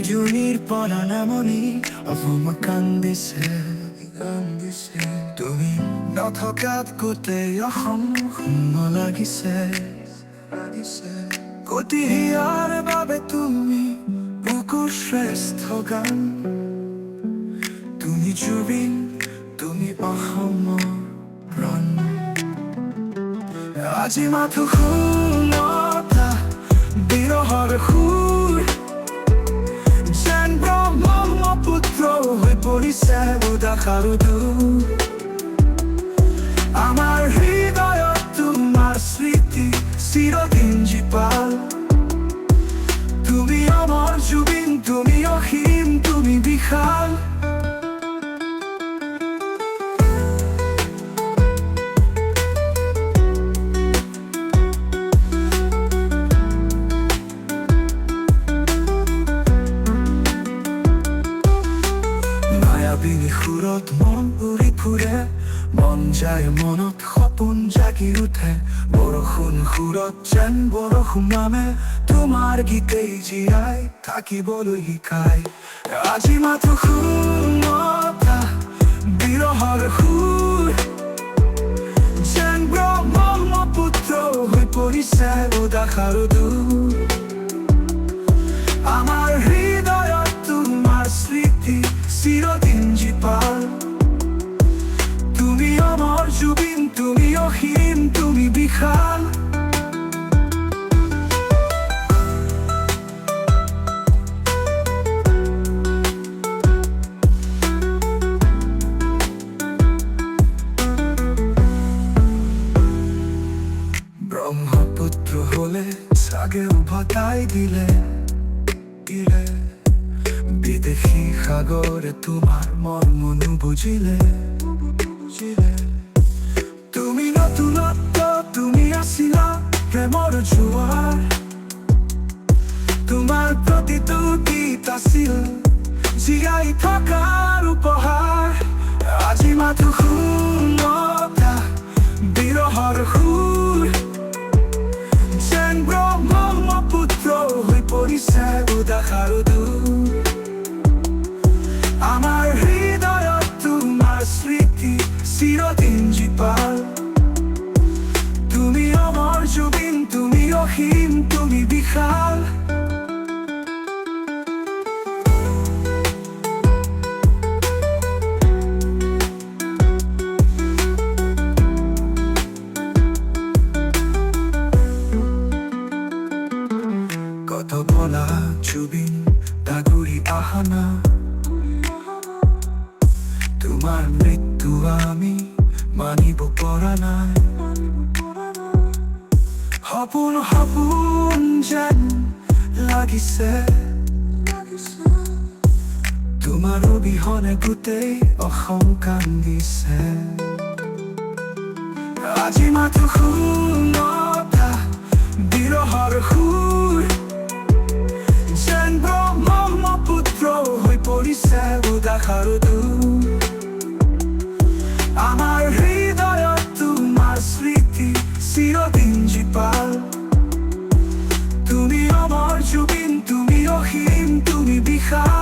উজনিৰ পৰা নামনি অসম কান্দিছে তুমি নথকাত গোটেই অসম শূন্য লাগিছে গতি হিয়াৰ বাবে তুমি বুকুৰ শ্ৰেষ্ঠ গান তুমি জুবিন তুমি অসমৰ প্ৰাণ আজি মাথো শূন্যতা বিৰহৰ সুৰ যেন ব্ৰহ্মপুত্ৰ হৈ পৰিছে উদাস আৰু দূৰ আমাৰ হৃদয়ত তোমাৰ স্মৃতি চিৰদিন জীপাল তুমি অমৰ জুবিন তুমি অসীম তুমি বিশাল সুৰত মন উৰি ফুৰে মন যায় মনত সপোন জাগি উঠে বৰষুণ সুৰত যেন বৰষুণ নামে তোমাৰ গীতেই জীয়াই থাকিবলৈ শিকায় আজি মাথো শূন্যতা বিৰহৰ সুৰ যেন ব্ৰহ্মপুত্ৰ হৈ পৰিছে উদাস আৰু দূৰ আমাৰ হৃদয়ত তোমাৰ স্মৃতি চিৰদিন জীপাল তুমি অমৰ জুবিন তুমি অসীম তুমি বিশাল ব্ৰহ্মপুত্ৰ হলে চাগে উভতাই দিলে বিদেশী সাগৰে তোমাৰ মৰ্ম নুবুজিলে তুমি নতুনত্ব তুমি আছিলা প্ৰেমৰ জোৱাৰ তোমাৰ প্ৰতিটো গীত আছিল জীয়াই থকাৰ উপহাৰ আজি মাথো শূন্যতা বিৰহৰ সুৰ যেন ব্ৰহ্মপুত্ৰ হৈ পৰিছে উদাস আৰু দূৰ আমাৰ হৃদয়ত তোমাৰ স্মৃতি চিৰদিন জীপাল তুমি অমৰ জুবিন তুমি অসীম তুমি বিশাল কত বলা জুবিন দাগুৰি আহানা তোমাৰ মৃত্যু আমি মানিব পৰা নাই সপোন সপোন যেন লাগিছে তোমাৰ অবিহনে গোটেই অসম কান্দিছে আজি মাথো শূন্যতা বিৰহৰ সুৰ যেন ব্ৰহ্মপুত্ৰ হৈ পৰিছে উদাস আৰু দূৰ আমাৰ হৃদয়ত তোমাৰ স্মৃতি চিৰদিন জীপাল তুমি অমৰ জুবিন তুমি অসীম তুমি বিশাল